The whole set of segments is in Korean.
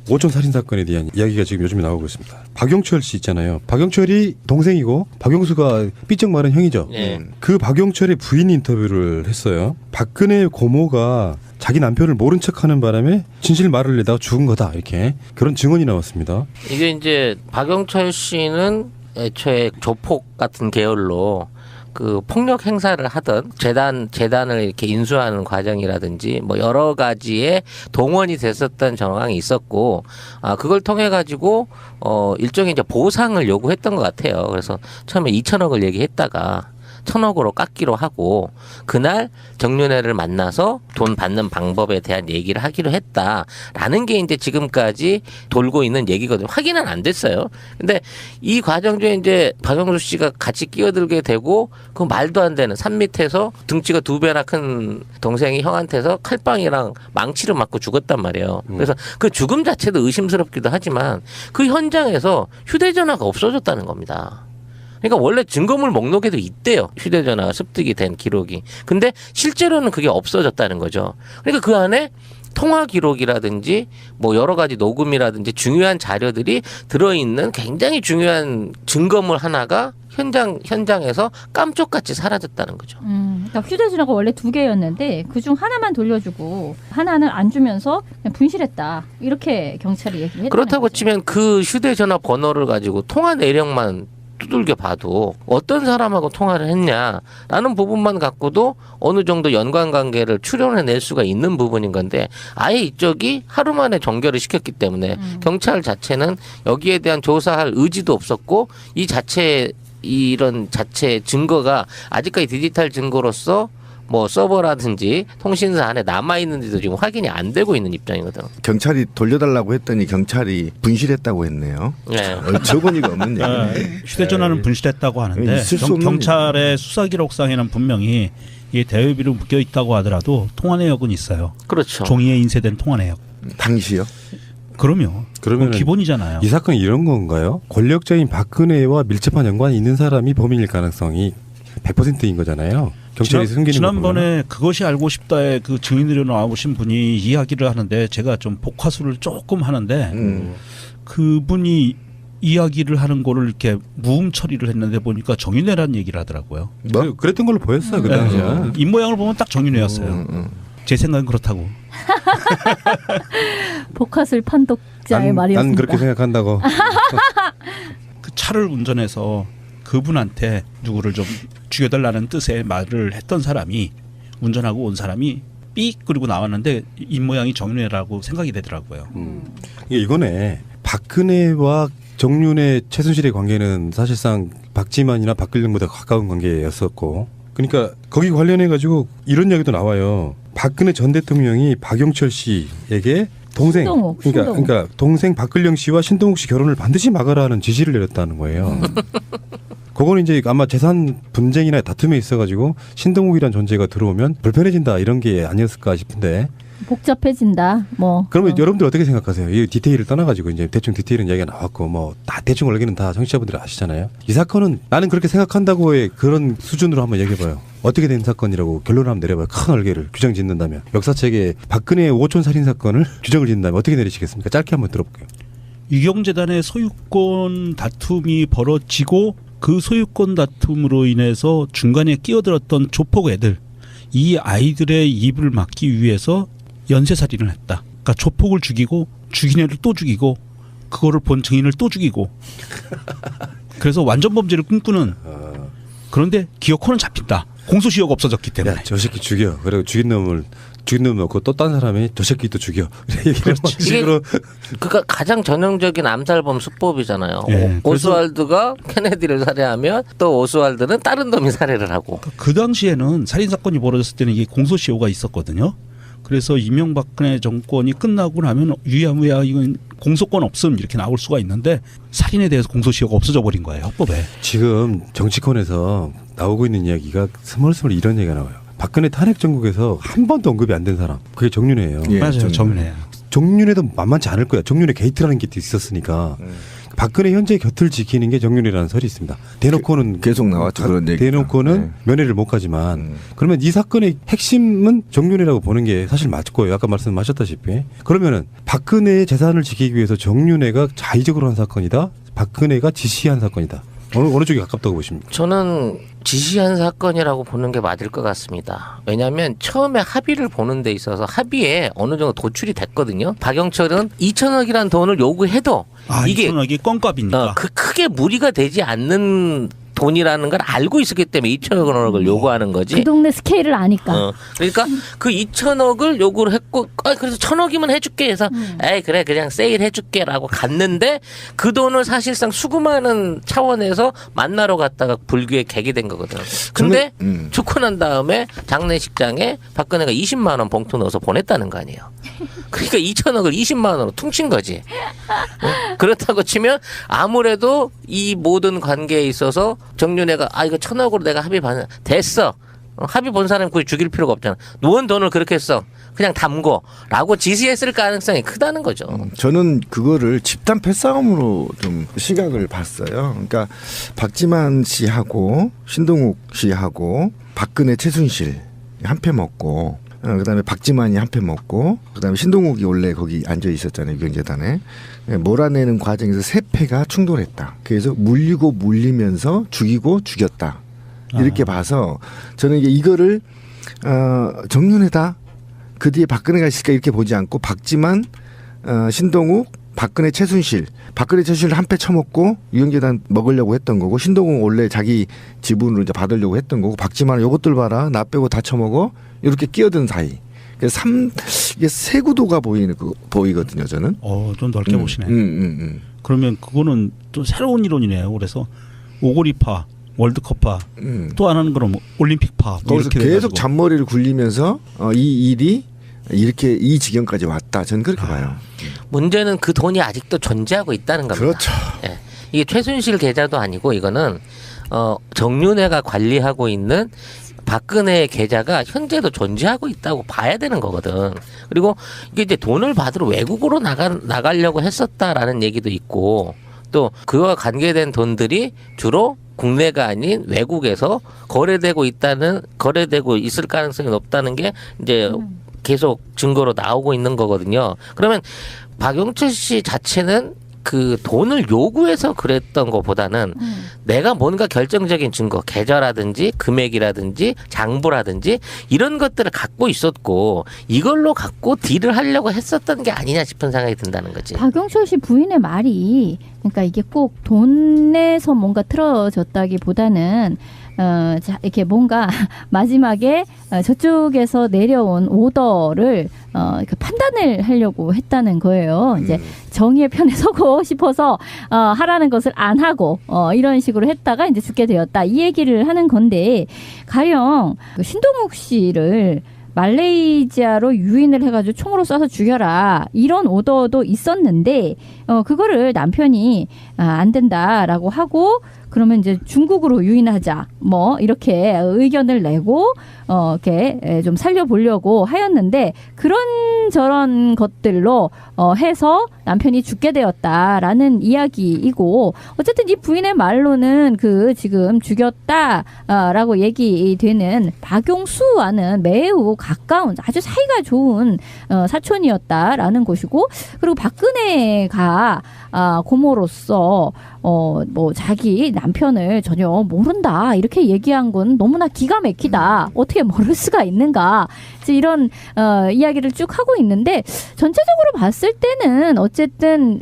오촌 살인 사건에 대한 이야기가 지금 요즘에 나오고 있습니다. 박용철 씨 있잖아요. 박용철이 동생이고 박용수가 삐쩍 마른 형이죠. 그 박용철의 부인 인터뷰를 했어요. 박근혜 고모가 자기 남편을 모른 척하는 바람에 진실 말을 내다가 죽은 거다 이렇게 그런 증언이 나왔습니다. 이게 이제 박용철 씨는 애초에 조폭 같은 계열로 그 폭력 행사를 하던 재단을 이렇게 인수하는 과정이라든지 뭐 여러 가지의 동원이 됐었던 정황이 있었고, 그걸 통해 가지고 일종의 이제 보상을 요구했던 것 같아요. 그래서 처음에 2천억을 얘기했다가 1,000억으로 깎기로 하고 그날 정윤회를 만나서 돈 받는 방법에 대한 얘기를 하기로 했다라는 게 이제 지금까지 돌고 있는 얘기거든요. 확인은 안 됐어요. 근데 이 과정 중에 이제 박영수 씨가 같이 끼어들게 되고 그 말도 안 되는 산 밑에서 등치가 2배나 큰 동생이 형한테서 칼빵이랑 망치를 맞고 죽었단 말이에요. 그래서 그 죽음 자체도 의심스럽기도 하지만 그 현장에서 휴대전화가 없어졌다는 겁니다. 그러니까 원래 증거물 목록에도 있대요. 휴대전화가 습득이 된 기록이. 근데 실제로는 그게 없어졌다는 거죠. 그러니까 그 안에 통화 기록이라든지 뭐 여러 가지 녹음이라든지 중요한 자료들이 들어있는 굉장히 중요한 증거물 하나가 현장에서 깜쪽같이 사라졌다는 거죠. 그러니까 휴대전화가 원래 2개였는데 그중 하나만 돌려주고 하나는 안 주면서 그냥 분실했다. 이렇게 경찰이 얘기를 했다는 그렇다고 거죠. 치면 그 휴대전화 번호를 가지고 통화 내력만 두들겨 봐도 어떤 사람하고 통화를 했냐라는 부분만 갖고도 어느 정도 연관관계를 추론해낼 수가 있는 부분인 건데 아예 이쪽이 하루 만에 종결을 시켰기 때문에 경찰 자체는 여기에 대한 조사할 의지도 없었고 이런 자체 증거가 아직까지 디지털 증거로서 뭐 서버라든지 통신사 안에 남아있는지도 지금 확인이 안 되고 있는 입장이거든. 경찰이 돌려달라고 했더니 경찰이 분실했다고 했네요. 네. 어처구니가 없는 얘기. 휴대전화는 분실했다고 하는데 경찰의 수사기록상에는 분명히 이게 대여비로 묶여 있다고 하더라도 통화 내역은 있어요. 그렇죠. 종이에 인쇄된 통화 내역. 당시요? 그럼요. 그러면 기본이잖아요. 이 사건이 이런 건가요? 권력자인 박근혜와 밀접한 연관이 있는 사람이 범인일 가능성이 100%인 거잖아요. 경찰이 숨기는 지난번에 그것이 알고 싶다에 그 증인으로 나오신 분이 이야기를 하는데 제가 좀 복화술을 조금 하는데 그분이 이야기를 하는 거를 이렇게 무음 처리를 했는데 보니까 정윤회라는 얘기를 하더라고요. 뭐? 그랬던 걸로 보였어요. 그 당시에. 입 모양을 보면 딱 정윤회였어요. 제 생각은 그렇다고. 복화술 판독자의 말이었습니다. 난 그렇게 생각한다고. 그 차를 운전해서 그분한테 누구를 좀 죽여달라는 뜻의 말을 했던 사람이 운전하고 온 사람이 삑 그리고 나왔는데 입모양이 정윤회라고 생각이 되더라고요. 이거네. 박근혜와 정윤회 최순실의 관계는 사실상 박지만이나 박근혜보다 가까운 관계였었고 그러니까 거기 관련해 가지고 이런 이야기도 나와요. 박근혜 전 대통령이 박용철 씨에게 동생 그러니까 동생 박근령 씨와 신동욱 씨 결혼을 반드시 막으라는 지시를 내렸다는 거예요. 그거는 이제 아마 재산 분쟁이나 다툼에 있어가지고 신동욱이란 존재가 들어오면 불편해진다 이런 게 아니었을까 싶은데. 복잡해진다. 뭐. 그러면 여러분들 어떻게 생각하세요? 이 디테일을 떠나가지고 이제 대충 디테일은 이야기가 나왔고 뭐 다 대충 원래는 다 청취자분들이 아시잖아요. 이 사건은 나는 그렇게 생각한다고의 그런 수준으로 한번 얘기해봐요. 어떻게 된 사건이라고 결론을 한번 내려봐요. 큰 얼개를 규정 짓는다면 역사책에 박근혜의 오촌 살인 사건을 규정을 짓는다면 어떻게 내리시겠습니까? 짧게 한번 들어볼게요. 유경재단의 소유권 다툼이 벌어지고 그 소유권 다툼으로 인해서 중간에 끼어들었던 조폭 애들 이 아이들의 입을 막기 위해서 연쇄살인을 했다. 그러니까 조폭을 죽이고 죽인 애를 또 죽이고 그거를 본 증인을 또 죽이고 그래서 완전 범죄를 꿈꾸는 그런데 기어코는 잡힌다. 공소시효가 없어졌기 때문에. 야, 저 새끼 죽여. 그리고 죽인 놈을 놓고 또 딴 사람이 저 새끼 또 죽여. 얘기를 식으로. 그러니까 가장 전형적인 암살범 수법이잖아요. 네, 오스왈드가 케네디를 살해하면 또 오스왈드는 다른 놈이 살해를 하고. 그 당시에는 살인 사건이 벌어졌을 때는 이게 공소시효가 있었거든요. 그래서 이명박근혜 정권이 끝나고 나면 유야무야 이건 공소권 없음 이렇게 나올 수가 있는데 살인에 대해서 공소시효가 없어져 버린 거예요. 헌법에. 지금 정치권에서 나오고 있는 이야기가 스멀스멀 이런 얘기가 나와요. 박근혜 탄핵 정국에서 한 번도 언급이 안 된 사람. 그게 정윤회예요. 맞아요. 정윤회. 정윤회도 만만치 않을 거야. 정윤회 게이트라는 게 있었으니까. 박근혜 현재 곁을 지키는 게 정윤회라는 설이 있습니다. 대놓고는 계속 나왔죠, 그런 얘기가. 대놓고는 네. 면회를 못 가지만 그러면 이 사건의 핵심은 정윤회라고 보는 게 사실 맞을 거예요. 아까 말씀하셨다시피. 그러면은 박근혜의 재산을 지키기 위해서 정윤회가 자의적으로 한 사건이다. 박근혜가 지시한 사건이다. 어느 쪽이 가깝다고 보십니까? 저는 지시한 사건이라고 보는 게 맞을 것 같습니다. 왜냐하면 처음에 합의를 보는 데 있어서 합의에 어느 정도 도출이 됐거든요. 박영철은 2천억이라는 돈을 요구해도 이게 2천억이 껌값이니까. 크게 무리가 되지 않는 돈이라는 걸 알고 있었기 때문에 2천억을 요구하는 거지. 그 동네 스케일을 아니까. 그러니까 그 2천억을 요구를 했고, 그래서 1,000억이면 해줄게 해서, 에이 그래 그냥 세일 해줄게라고 갔는데 그 돈을 사실상 수금하는 차원에서 만나러 갔다가 불교에 개기된 거거든. 근데 죽고 난 다음에 장례식장에 박근혜가 20만 원 봉투 넣어서 보냈다는 거 아니에요. 그러니까 2천억을 20만 원으로 퉁친 거지. 그렇다고 치면 아무래도 이 모든 관계에 있어서 정윤회가 이거 1,000억으로 내가 합의 받는 됐어. 합의 본 사람 굳이 죽일 필요가 없잖아. 누운 돈을 그렇게 써. 그냥 담고라고 지시했을 가능성이 크다는 거죠. 저는 그거를 집단 패싸움으로 좀 시각을 봤어요. 그러니까 박지만 씨하고 신동욱 씨하고 박근혜 최순실 한 패 먹고 그다음에 박지만이 한 패 먹고 그다음에 신동욱이 원래 거기 앉아 있었잖아요. 유경재단에. 몰아내는 과정에서 세 패가 충돌했다. 그래서 물리면서 죽이고 죽였다. 이렇게 봐서 저는 이거를 정윤회다. 그 뒤에 박근혜가 있을까 이렇게 보지 않고 박지만, 신동욱, 박근혜 최순실 한 패 쳐먹고 유경재단 먹으려고 했던 거고 신동욱 원래 자기 지분으로 이제 받으려고 했던 거고 박지만 요것들 봐라 나 빼고 다 쳐먹어 이렇게 끼어든 사이. 그래서 이게 세 구도가 보이거든요 저는. 좀 넓게 보시네. 그러면 그거는 또 새로운 이론이네요. 그래서 오고리파, 월드컵파, 또 안 하는 거는 올림픽파. 거기서 계속 잔머리를 굴리면서 이 일이 이렇게 이 지경까지 왔다. 저는 그렇게 봐요. 문제는 그 돈이 아직도 존재하고 있다는 겁니다. 그렇죠. 예. 이게 최순실 계좌도 아니고 이거는 정윤회가 관리하고 있는 박근혜의 계좌가 현재도 존재하고 있다고 봐야 되는 거거든. 그리고 이게 이제 돈을 받으러 외국으로 나가려고 했었다라는 얘기도 있고 또 그와 관계된 돈들이 주로 국내가 아닌 외국에서 거래되고 있을 가능성이 높다는 게 이제 계속 증거로 나오고 있는 거거든요. 그러면 박영철 씨 자체는 그 돈을 요구해서 그랬던 것보다는 내가 뭔가 결정적인 증거, 계좌라든지 금액이라든지 장부라든지 이런 것들을 갖고 있었고 이걸로 갖고 딜을 하려고 했었던 게 아니냐 싶은 생각이 든다는 거지. 박영철 씨 부인의 말이 그러니까 이게 꼭 돈에서 뭔가 틀어졌다기보다는 이렇게 뭔가 마지막에 저쪽에서 내려온 오더를 이렇게 판단을 하려고 했다는 거예요. 이제 정의의 편에 서고 싶어서 하라는 것을 안 하고 이런 식으로 했다가 이제 죽게 되었다. 이 얘기를 하는 건데 가령 신동욱 씨를 말레이시아로 유인을 해가지고 총으로 쏴서 죽여라 이런 오더도 있었는데 그거를 남편이 안 된다라고 하고 그러면 이제 중국으로 유인하자 뭐 이렇게 의견을 내고 이렇게 좀 살려보려고 하였는데 그런저런 것들로 해서 남편이 죽게 되었다라는 이야기이고 어쨌든 이 부인의 말로는 그 지금 죽였다라고 얘기되는 박용수와는 매우 가까운 아주 사이가 좋은 사촌이었다라는 것이고 그리고 박근혜가 고모로서 뭐 자기 남편을 전혀 모른다 이렇게 얘기한 건 너무나 기가 막히다. 어떻게 모를 수가 있는가. 이런 이야기를 쭉 하고 있는데 전체적으로 봤을 때는 어쨌든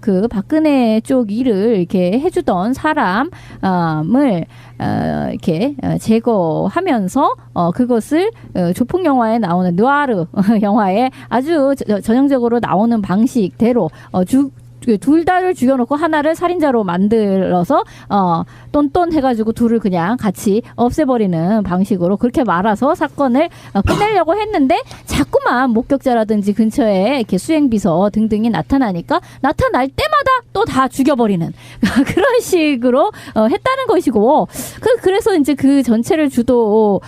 그 박근혜 쪽 일을 이렇게 해주던 사람을 이렇게 제거하면서 그것을 조폭 영화에 나오는 느와르 영화에 아주 전형적으로 나오는 방식대로 둘 다를 죽여놓고 하나를 살인자로 만들어서 똔똔 해가지고 둘을 그냥 같이 없애버리는 방식으로 그렇게 말아서 사건을 끝내려고 했는데 자꾸만 목격자라든지 근처에 이렇게 수행비서 등등이 나타나니까 나타날 때마다 또 다 죽여버리는 그런 식으로 했다는 것이고 그래서 이제 그 전체를 주도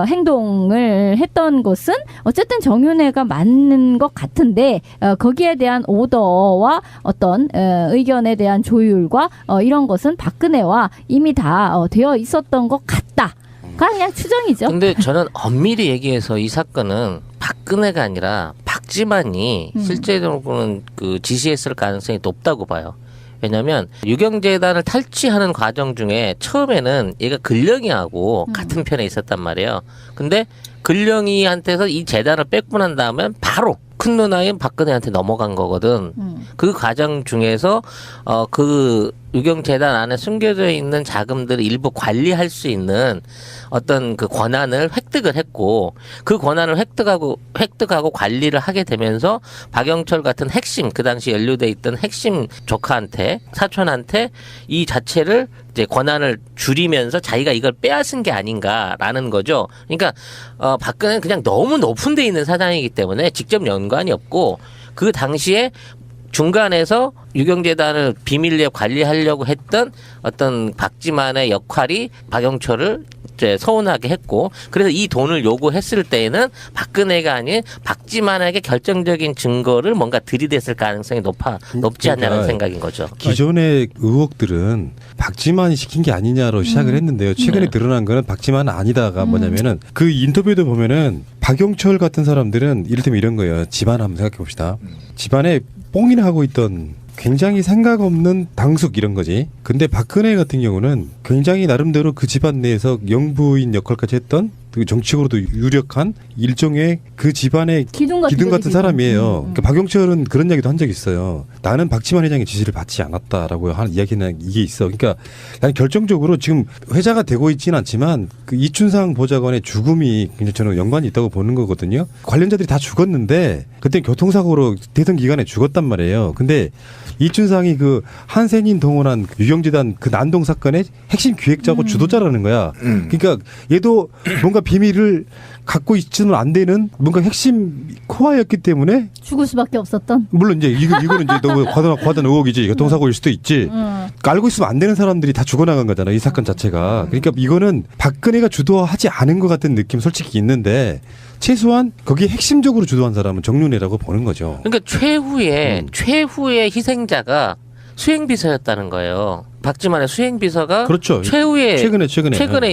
행동을 했던 것은 어쨌든 정윤회가 맞는 것 같은데 거기에 대한 오더와 어떤 의견에 대한 조율과 이런 것은 박근혜와 이미 다 되어 있었던 것 같다. 그냥 추정이죠. 근데 저는 엄밀히 얘기해서 이 사건은 박근혜가 아니라 박지만이 실제로는 그 지시했을 가능성이 높다고 봐요. 왜냐하면 유경재단을 탈취하는 과정 중에 처음에는 얘가 근령이하고 같은 편에 있었단 말이에요. 근데 근령이한테서 이 재단을 뺏고 난 다음에 바로 큰 누나인 박근혜한테 넘어간 거거든. 그 과정 중에서 그 유경재단 안에 숨겨져 있는 자금들을 일부 관리할 수 있는 어떤 그 권한을 획득을 했고, 그 권한을 획득하고 관리를 하게 되면서 박영철 같은 핵심, 그 당시 연루돼 있던 핵심 조카한테, 사촌한테 이 자체를 이제 권한을 줄이면서 자기가 이걸 빼앗은 게 아닌가라는 거죠. 그러니까 박근혜는 그냥 너무 높은 데 있는 사장이기 때문에 직접 연관이 없고, 그 당시에 중간에서 유경재단을 비밀리에 관리하려고 했던 어떤 박지만의 역할이 박영철을 이제 서운하게 했고, 그래서 이 돈을 요구했을 때에는 박근혜가 아닌 박지만에게 결정적인 증거를 뭔가 들이댔을 가능성이 높지 않냐는 생각인 거죠. 기존의 의혹들은 박지만이 시킨 게 아니냐로 시작을 했는데요. 최근에 드러난 거는 박지만은 아니다가 뭐냐면은 그 인터뷰도 보면은 박영철 같은 사람들은 이를테면 이런 거예요. 집안 한번 생각해 봅시다. 집안에 뽕이나 하고 있던 굉장히 생각 없는 당숙 이런 거지. 근데 박근혜 같은 경우는 굉장히 나름대로 그 집안 내에서 영부인 역할까지 했던 그 정치적으로도 유력한 일종의 그 집안의 기둥 같은 사람이에요. 그러니까 박영철은 그런 이야기도 한 적이 있어요. 나는 박지만 회장의 지시를 받지 않았다라고 하는 이야기는 이게 있어. 그러니까 나는 결정적으로 지금 회자가 되고 있지는 않지만 그 이춘상 보좌관의 죽음이 굉장히 저는 연관이 있다고 보는 거거든요. 관련자들이 다 죽었는데 그때 교통사고로 대선 기간에 죽었단 말이에요. 근데 이춘상이 그 한센인 동원한 유경재단 그 난동 사건의 핵심 기획자고 주도자라는 거야. 그러니까 얘도 뭔가 비밀을 갖고 있지는 안 되는 뭔가 핵심 코어였기 때문에 죽을 수밖에 없었던. 물론 이제 이거는 이제 너무 과도한 의혹이지. 교통사고일 수도 있지. 알고 있으면 안 되는 사람들이 다 죽어나간 거잖아. 이 사건 자체가. 그러니까 이거는 박근혜가 주도하지 않은 것 같은 느낌 솔직히 있는데 최소한 거기에 핵심적으로 주도한 사람은 정윤회라고 보는 거죠. 그러니까 최후의 희생자가 수행비서였다는 거예요. 박지만의 수행비서가 그렇죠. 최근에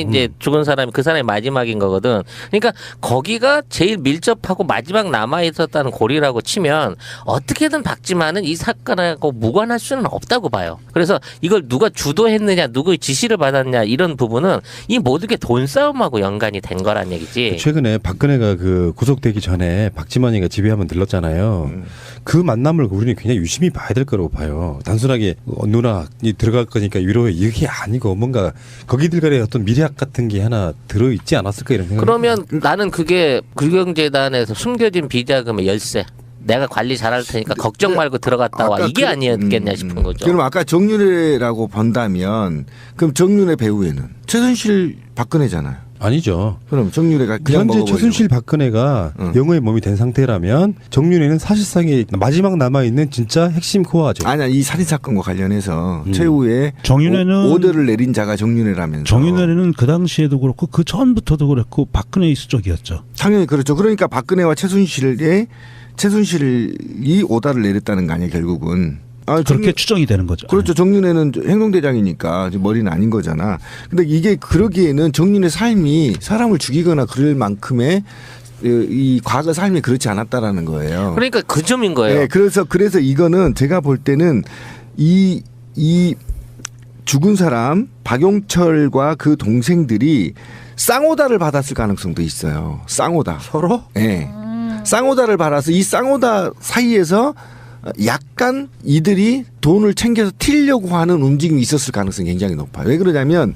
이제 죽은 사람이 그 사람이 마지막인 거거든. 그러니까 거기가 제일 밀접하고 마지막 남아 있었다는 고리라고 치면 어떻게든 박지만은 이 사건하고 무관할 수는 없다고 봐요. 그래서 이걸 누가 주도했느냐, 누구의 지시를 받았냐 이런 부분은 이 모든 게 돈 싸움하고 연관이 된 거란 얘기지. 최근에 박근혜가 그 구속되기 전에 박지만이가 집에 한번 들렀잖아요. 그 만남을 우리는 굉장히 유심히 봐야 될 거라고 봐요. 단순하게 누나 들어갈 거니까 위로해 이게 아니고 뭔가 거기들 간에 어떤 미래학 같은 게 하나 들어있지 않았을까 이런 생각. 그러면 나는 그게 유경재단에서 숨겨진 비자금의 열쇠. 내가 관리 잘할 테니까 걱정 말고 들어갔다 와. 이게 아니었겠냐 싶은 거죠. 그럼 아까 정윤회라고 본다면 그럼 정윤회 배후에는 최순실 박근혜잖아요. 아니죠. 그럼 정윤회가 그냥 현재 최순실 박근혜가 영어의 몸이 된 상태라면 정윤회는 사실상의 마지막 남아있는 진짜 핵심 코어죠. 아니야. 이 살인사건과 관련해서 최후에 정윤회는 오더를 내린 자가 정윤회라면서. 정윤회는 그 당시에도 그렇고 그 전부터도 그랬고 박근혜의 수적이었죠. 당연히 그렇죠. 그러니까 박근혜와 최순실이 오다를 내렸다는 거 아니에요 결국은. 그렇게 추정이 되는 거죠. 그렇죠. 정윤회는 행동대장이니까 머리는 아닌 거잖아. 근데 이게 그러기에는 정윤회 삶이 사람을 죽이거나 그럴 만큼의 이 과거 삶이 그렇지 않았다라는 거예요. 그러니까 그 점인 거예요. 네, 그래서 이거는 제가 볼 때는 이 죽은 사람 박용철과 그 동생들이 쌍오다를 받았을 가능성도 있어요. 쌍오다. 서로? 네. 쌍오다를 받아서 이 쌍오다 사이에서 약간 이들이 돈을 챙겨서 튀려고 하는 움직임이 있었을 가능성이 굉장히 높아요. 왜 그러냐면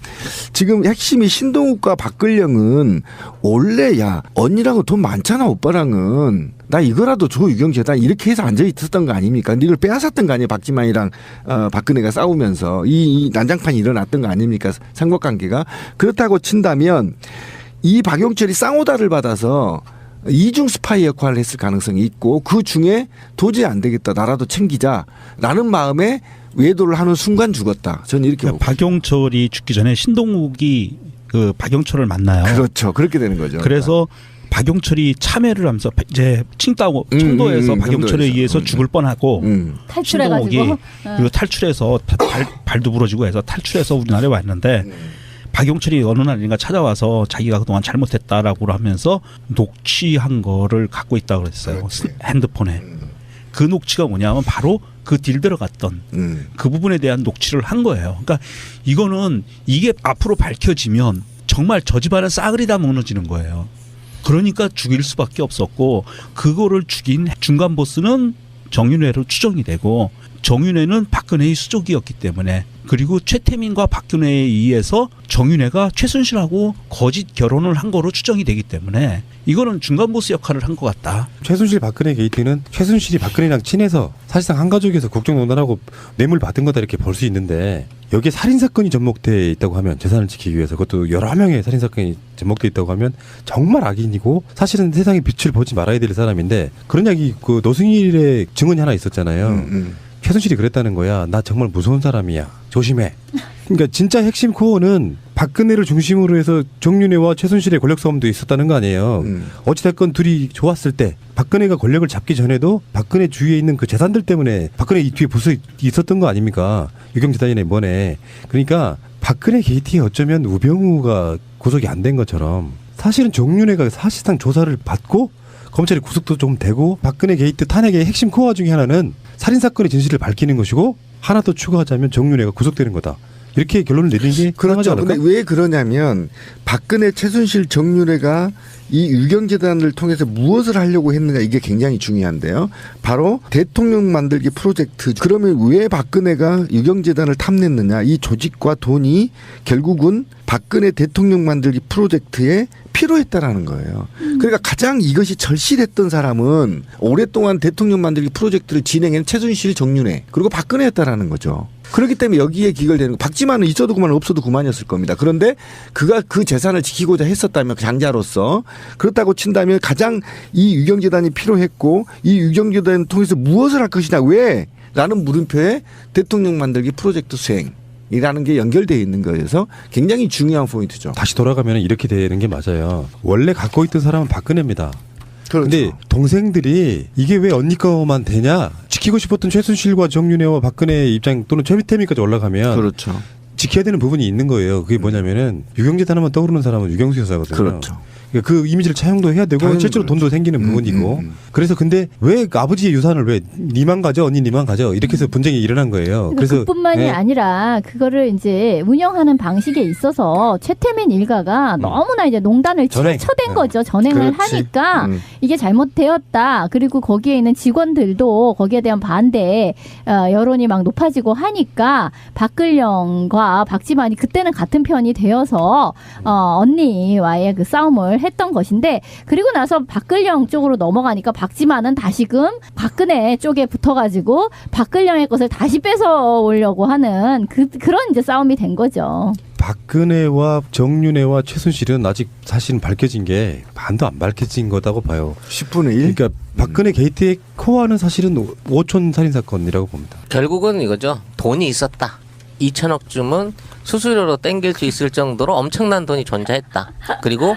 지금 핵심이 신동욱과 박근령은 원래 야 언니랑은 돈 많잖아 오빠랑은 나 이거라도 줘 유경재단 이렇게 해서 앉아 있었던 거 아닙니까? 근데 이걸 빼앗았던 거 아니에요? 박지만이랑 박근혜가 싸우면서 이 난장판이 일어났던 거 아닙니까? 삼각관계가. 그렇다고 친다면 이 박용철이 쌍오다를 받아서 이중 스파이 역할을 했을 가능성이 있고 그 중에 도저히 안 되겠다. 나라도 챙기자라는 마음에 외도를 하는 순간 죽었다. 저는 이렇게 보고. 박용철이 죽기 전에 신동욱이 그 박영철을 만나요. 그렇죠. 그렇게 되는 거죠. 그래서 박용철이 참여를 하면서 이제 청도에서 박용철에 청도에서. 의해서 죽을 뻔하고 탈출해가지고 신동욱이 그리고 탈출해서 발도 부러지고 해서 탈출해서 우리나라에 왔는데 박용철이 어느 날인가 찾아와서 자기가 그동안 잘못했다라고 하면서 녹취한 거를 갖고 있다고 그랬어요. 그렇지. 핸드폰에. 그 녹취가 뭐냐면 바로 그 딜 들어갔던 그 부분에 대한 녹취를 한 거예요. 그러니까 이거는 이게 앞으로 밝혀지면 정말 저 집안은 싸그리 다 무너지는 거예요. 그러니까 죽일 수밖에 없었고 그거를 죽인 중간 보스는 정윤회로 추정이 되고 정윤회는 박근혜의 수족이었기 때문에 그리고 최태민과 박근혜에 의해서 정윤회가 최순실하고 거짓 결혼을 한 거로 추정이 되기 때문에 이거는 중간 보스 역할을 한 것 같다. 최순실 박근혜 게이트는 최순실이 박근혜랑 친해서 사실상 한 가족에서 국정농단하고 뇌물 받은 거다 이렇게 볼 수 있는데 여기에 살인사건이 접목돼 있다고 하면 재산을 지키기 위해서 그것도 여러 명의 살인사건이 접목돼 있다고 하면 정말 악인이고 사실은 세상에 빛을 보지 말아야 될 사람인데 그런 이야기 그 노승일의 증언이 하나 있었잖아요. 최순실이 그랬다는 거야. 나 정말 무서운 사람이야. 조심해. 그러니까 진짜 핵심 코어는 박근혜를 중심으로 해서 정윤회와 최순실의 권력 싸움도 있었다는 거 아니에요. 어찌됐건 둘이 좋았을 때 박근혜가 권력을 잡기 전에도 박근혜 주위에 있는 그 재산들 때문에 박근혜 이 뒤에 보수 있었던 거 아닙니까? 유경재단이네 뭐네. 그러니까 박근혜 게이트에 어쩌면 우병우가 구속이 안 된 것처럼 사실은 정윤회가 사실상 조사를 받고 검찰이 구속도 좀 되고 박근혜 게이트 탄핵의 핵심 코어 중에 하나는 살인사건의 진실을 밝히는 것이고 하나 더 추가하자면 정윤회가 구속되는 거다. 이렇게 결론을 내리는 게 그렇죠. 않을까? 근데 왜 그러냐면 박근혜, 최순실, 정윤회가 이 유경재단을 통해서 무엇을 하려고 했느냐 이게 굉장히 중요한데요. 바로 대통령 만들기 프로젝트. 그러면 왜 박근혜가 유경재단을 탐냈느냐. 이 조직과 돈이 결국은 박근혜 대통령 만들기 프로젝트에 필요했다라는 거예요. 그러니까 가장 이것이 절실했던 사람은 오랫동안 대통령 만들기 프로젝트를 진행한 최순실, 정윤회 그리고 박근혜였다라는 거죠. 그렇기 때문에 여기에 기결되는 거. 박지만은 있어도 그만 없어도 그만이었을 겁니다. 그런데 그가 그 재산을 지키고자 했었다면 장자로서 그렇다고 친다면 가장 이 유경재단이 필요했고 이 유경재단을 통해서 무엇을 할 것이냐 왜? 라는 물음표에 대통령 만들기 프로젝트 수행이라는 게 연결되어 있는 거여서 굉장히 중요한 포인트죠. 다시 돌아가면 이렇게 되는 게 맞아요. 원래 갖고 있던 사람은 박근혜입니다. 그렇죠. 근데 동생들이 이게 왜 언니 거만 되냐? 지키고 싶었던 최순실과 정윤회와 박근혜의 입장 또는 최태민까지 올라가면 그렇죠. 지켜야 되는 부분이 있는 거예요. 그게 뭐냐면은 유경재단 하면 떠오르는 사람은 유경수 여사거든요. 그렇죠. 그러니까 그 이미지를 차용도 해야 되고 당연히 실제로 그렇죠. 돈도 생기는 부분이고 그래서 근데 왜 아버지의 유산을 왜 니만 가져 언니 니만 가져 이렇게 해서 분쟁이 일어난 거예요. 그래서 그뿐만이 네. 아니라 그거를 이제 운영하는 방식에 있어서 최태민 일가가 너무나 이제 농단을 전행. 치쳐댄 거죠. 전행을 그렇지. 하니까 이게 잘못되었다. 그리고 거기에 있는 직원들도 거기에 대한 반대 여론이 막 높아지고 하니까 박근령과 박지만이 그때는 같은 편이 되어서 언니와의 그 싸움을 했던 것인데 그리고 나서 박근령 쪽으로 넘어가니까 박지만은 다시금 박근혜 쪽에 붙어가지고 박근령의 것을 다시 뺏어오려고 하는 그런 이제 싸움이 된 거죠. 박근혜와 정윤회와 최순실은 아직 사실은 밝혀진 게 반도 안 밝혀진 거다고 봐요. 10분의 1? 그러니까 박근혜 게이트의 코어는 사실은 5촌 살인 사건이라고 봅니다. 결국은 이거죠. 돈이 있었다. 2천억쯤은 수수료로 땡길 수 있을 정도로 엄청난 돈이 존재했다. 그리고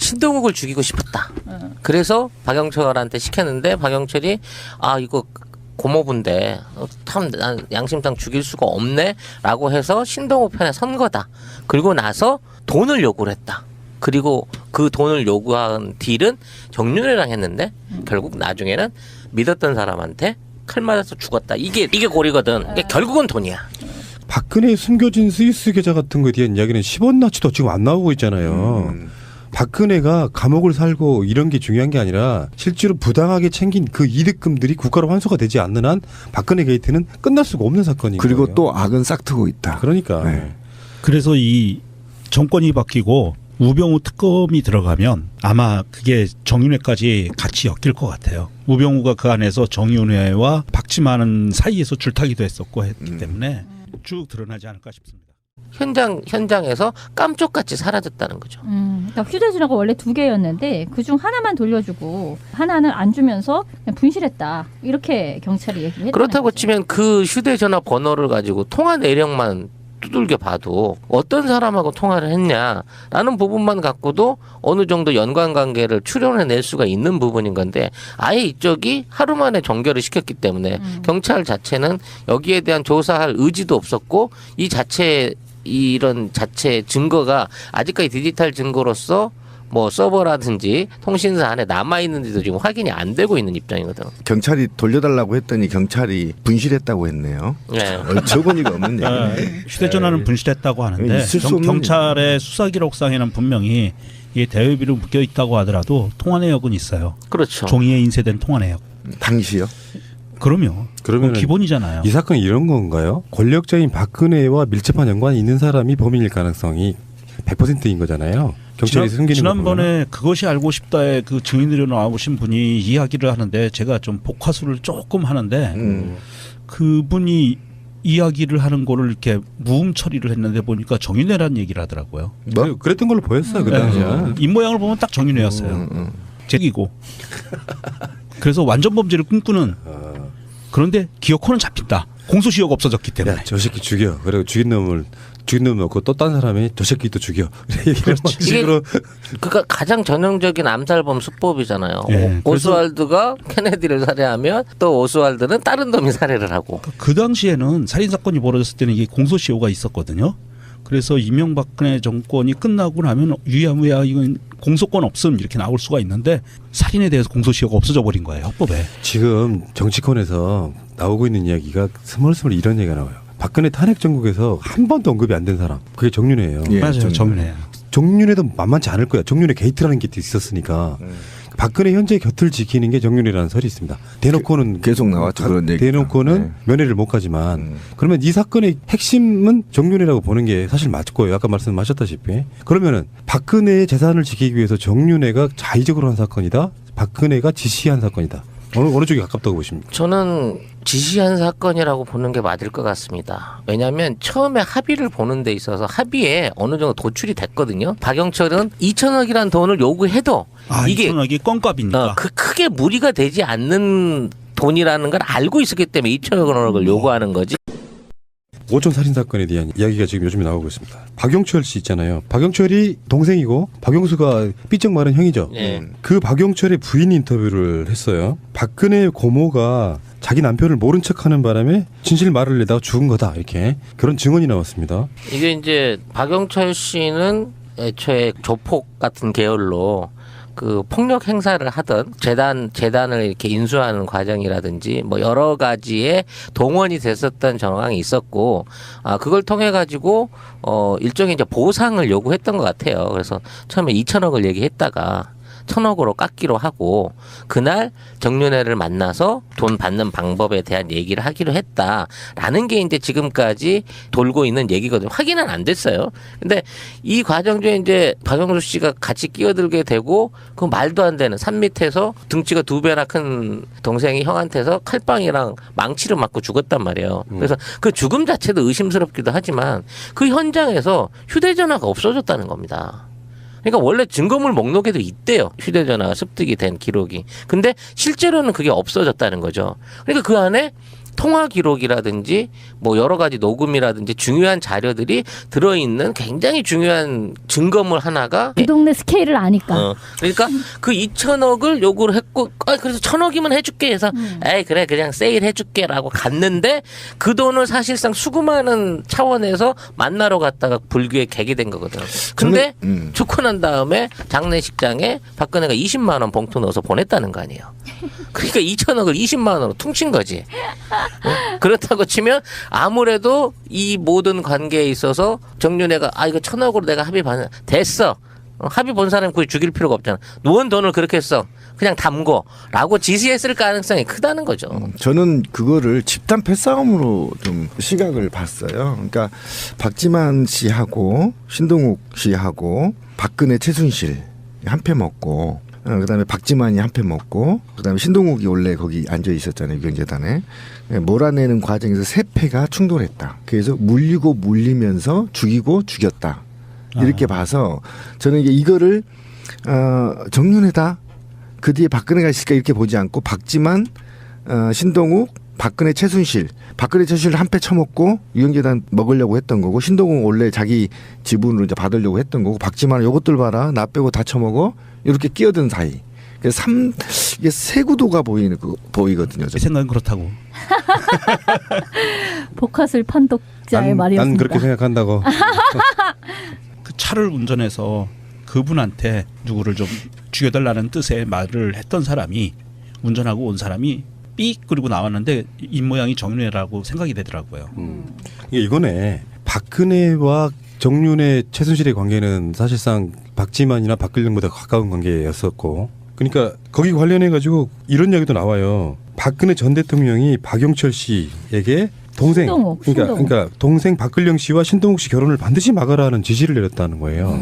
신동욱을 죽이고 싶었다. 그래서 박영철한테 시켰는데 박영철이 이거 고모부인데 참 난 양심상 죽일 수가 없네라고 해서 신동욱 편에 선 거다. 그리고 나서 돈을 요구를 했다. 그리고 그 돈을 요구한 딜은 정윤회랑 했는데 결국 나중에는 믿었던 사람한테 칼 맞아서 죽었다. 이게 고리거든. 그러니까 결국은 돈이야. 박근혜의 숨겨진 스위스 계좌 같은 거에 대한 이야기는 10원 나치도 지금 안 나오고 있잖아요. 박근혜가 감옥을 살고 이런 게 중요한 게 아니라 실제로 부당하게 챙긴 그 이득금들이 국가로 환수가 되지 않는 한 박근혜 게이트는 끝날 수가 없는 사건인 그리고 거예요. 또 악은 싹트고 있다. 그러니까 네. 그래서 이 정권이 바뀌고 우병우 특검이 들어가면 아마 그게 정윤회까지 같이 엮일 것 같아요. 우병우가 그 안에서 정윤회와 박지만 사이에서 줄타기도 했었고 했기 때문에 쭉 드러나지 않을까 싶습니다. 현장에서 깜짝같이 사라졌다는 거죠. 그러니까 휴대전화가 원래 2개였는데 그중 하나만 돌려주고 하나는 안 주면서 그냥 분실했다. 이렇게 경찰이 얘기했다는 그렇다고 거죠. 치면 그 휴대전화 번호를 가지고 통화 내역만 두들겨 봐도 어떤 사람하고 통화를 했냐라는 부분만 갖고도 어느 정도 연관관계를 추론해낼 수가 있는 부분인 건데 아예 이쪽이 하루 만에 종결을 시켰기 때문에 경찰 자체는 여기에 대한 조사할 의지도 없었고 이런 자체 증거가 아직까지 디지털 증거로서 뭐 서버라든지 통신사 안에 남아있는지도 지금 확인이 안 되고 있는 입장이거든. 경찰이 돌려달라고 했더니 경찰이 분실했다고 했네요. 네. 어처구니가 없는 얘기. 휴대전화는 분실했다고 하는데 있을 수 없는 경찰의 수사기록상에는 분명히 이게 대여비로 묶여 있다고 하더라도 통화 내역은 있어요. 그렇죠. 종이에 인쇄된 통화 내역. 당시요? 그럼요. 그러면은 기본이잖아요. 이 사건이 이런 건가요? 권력자인 박근혜와 밀접한 연관이 있는 사람이 범인일 가능성이 100%인 거잖아요. 경찰이 숨기는 지난번에 그것이 알고 싶다에 그 증인으로 나오신 분이 이야기를 하는데 제가 좀 복화수를 조금 하는데 그분이 이야기를 하는 거를 이렇게 무음 처리를 했는데 보니까 정윤회라는 얘기를 하더라고요. 그랬던 걸로 보였어요. 그 당시야. 입 모양을 보면 딱 정윤회였어요. 제기고. 그래서 완전 범죄를 꿈꾸는. 그런데 기어코는 잡힌다. 공소시효가 없어졌기 때문에. 야, 저 새끼 죽여. 그리고 죽인 놈 놓고 또 딴 사람이 저 새끼 또 죽여. 이런 식으로. 그러니까 가장 전형적인 암살범 수법이잖아요. 네, 오스왈드가 케네디를 살해하면 또 오스왈드는 다른 놈이 살해를 하고. 그 당시에는 살인 사건이 벌어졌을 때는 이게 공소시효가 있었거든요. 그래서 이명박근혜 정권이 끝나고 나면 유야무야 이건 공소권 없음 이렇게 나올 수가 있는데 살인에 대해서 공소시효가 없어져 버린 거예요. 헌법에. 지금 정치권에서 나오고 있는 이야기가 스멀스멀 이런 얘기가 나와요. 박근혜 탄핵 정국에서 한 번도 언급이 안 된 사람. 그게 정윤회예요. 예, 맞아요. 정윤회. 정윤회도 만만치 않을 거야. 정윤회 게이트라는 게 있었으니까. 박근혜 현재 곁을 지키는 게 정윤회라는 설이 있습니다. 대놓고는 계속 나왔죠. 그런 얘기가. 대놓고는 네. 면회를 못 가지만 그러면 이 사건의 핵심은 정윤회라고 보는 게 사실 맞고요. 아까 말씀하셨다시피 그러면은 박근혜의 재산을 지키기 위해서 정윤회가 자의적으로 한 사건이다. 박근혜가 지시한 사건이다. 어느 쪽이 가깝다고 보십니까? 저는 지시한 사건이라고 보는 게 맞을 것 같습니다. 왜냐하면 처음에 합의를 보는 데 있어서 합의에 어느 정도 도출이 됐거든요. 박영철은 2천억이라는 돈을 요구해도 이게 2천억이 껌값이니까. 크게 무리가 되지 않는 돈이라는 걸 알고 있었기 때문에 2천억을 요구하는 거지. 오촌 살인 사건에 대한 이야기가 지금 요즘에 나오고 있습니다. 박영철 씨 있잖아요. 박영철이 동생이고 박영수가 삐쩍 마른 형이죠. 네. 그 박영철의 부인 인터뷰를 했어요. 박근혜 고모가 자기 남편을 모른 척하는 바람에 진실 말을 내다가 죽은 거다 이렇게 그런 증언이 나왔습니다. 이게 이제 박영철 씨는 애초에 조폭 같은 계열로 그 폭력 행사를 하던 재단을 이렇게 인수하는 과정이라든지 뭐 여러 가지에 동원이 됐었던 정황이 있었고 그걸 통해 가지고 일종의 이제 보상을 요구했던 것 같아요. 그래서 처음에 2천억을 얘기했다가 1,000억으로 깎기로 하고 그날 정윤회를 만나서 돈 받는 방법에 대한 얘기를 하기로 했다라는 게 이제 지금까지 돌고 있는 얘기거든요. 확인은 안 됐어요. 근데 이 과정 중에 이제 박영수 씨가 같이 끼어들게 되고 그 말도 안 되는 산 밑에서 등치가 2배나 큰 동생이 형한테서 칼빵이랑 망치를 맞고 죽었단 말이에요. 그래서 그 죽음 자체도 의심스럽기도 하지만 그 현장에서 휴대전화가 없어졌다는 겁니다. 그러니까 원래 증거물 목록에도 있대요. 휴대전화가 습득이 된 기록이. 근데 실제로는 그게 없어졌다는 거죠. 그러니까 그 안에 통화 기록이라든지 뭐 여러 가지 녹음이라든지 중요한 자료들이 들어있는 굉장히 중요한 증거물 하나가 그 동네 스케일을 아니까. 그러니까 그 2천억을 요구를 했고 그래서 1,000억이면 해줄게 해서 에이 그래 그냥 세일 해줄게라고 갔는데 그 돈을 사실상 수금하는 차원에서 만나러 갔다가 불교에 개기된 거거든. 근데 죽고 난 다음에 장례식장에 박근혜가 20만 원 봉투 넣어서 보냈다는 거 아니에요. 그러니까 2천억을 20만 원으로 퉁친 거지. 그렇다고 치면 아무래도 이 모든 관계에 있어서 정윤회가 이거 1,000억으로 내가 합의 받는 됐어. 합의 본 사람이 굳이 죽일 필요가 없잖아. 누운 돈을 그렇게 했어. 그냥 담고라고 지시했을 가능성이 크다는 거죠. 저는 그거를 집단 패싸움으로 좀 시각을 봤어요. 그러니까 박지만 씨하고 신동욱 씨하고 박근혜 최순실 한 패 먹고 그다음에 박지만이 한 패 먹고 그다음에 신동욱이 원래 거기 앉아 있었잖아요. 유경재단에. 몰아내는 과정에서 세 패가 충돌했다. 그래서 물리면서 죽이고 죽였다. 이렇게 봐서 저는 이거를 정윤회다. 그 뒤에 박근혜가 있을까 이렇게 보지 않고 박지만, 신동욱 박근혜 최순실 한 패 쳐먹고 유영재단 먹으려고 했던 거고, 신동욱 원래 자기 지분으로 이제 받으려고 했던 거고, 박지만 요것들 봐라 나 빼고 다 쳐먹어 이렇게 끼어든 사이. 그래서 이게 세 구도가 보이거든요. 제 생각은 그렇다고. 복화술 판독자의 말이었습니다. 난 그렇게 생각한다고. 그 차를 운전해서 그분한테 누구를 좀 죽여달라는 뜻의 말을 했던 사람이, 운전하고 온 사람이 삑 그리고 나왔는데 입모양이 정윤회라고 생각이 되더라고요. 이거네. 박근혜와 정윤회 최순실의 관계는 사실상 박지만이나 박근혜보다 가까운 관계였었고, 그러니까 거기 관련해 가지고 이런 이야기도 나와요. 박근혜 전 대통령이 박영철 씨에게 동생, 그러니까 동생 박근령 씨와 신동욱 씨 결혼을 반드시 막아라는 지시를 내렸다는 거예요.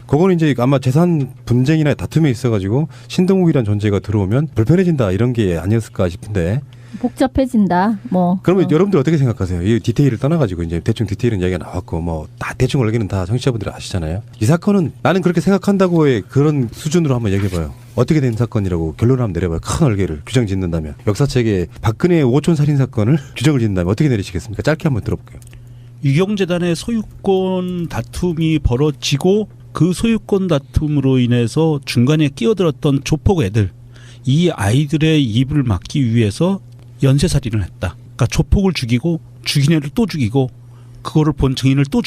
그거는 이제 아마 재산 분쟁이나 다툼에 있어가지고 신동욱이란 존재가 들어오면 불편해진다 이런 게 아니었을까 싶은데. 복잡해진다. 뭐. 그러면 여러분들 어떻게 생각하세요? 이 디테일을 떠나가지고 이제 대충 디테일은 이야기가 나왔고 뭐 다 대충 원래는 다 청취자분들이 아시잖아요. 이 사건은 나는 그렇게 생각한다고의 그런 수준으로 한번 얘기해봐요. 어떻게 된 사건이라고 결론을 한번 내려봐요. 큰 얼개를 규정 짓는다면, 역사책에 박근혜의 5촌 살인 사건을 규정을 짓는다면 어떻게 내리시겠습니까? 짧게 한번 들어볼게요. 유경재단의 소유권 다툼이 벌어지고 그 소유권 다툼으로 인해서 중간에 끼어들었던 조폭 애들, 이 아이들의 입을 막기 위해서 연쇄살인을 했다. 그러니까 조폭을 죽이고 죽인 애를 또 죽이고 그거를 본 증인을 또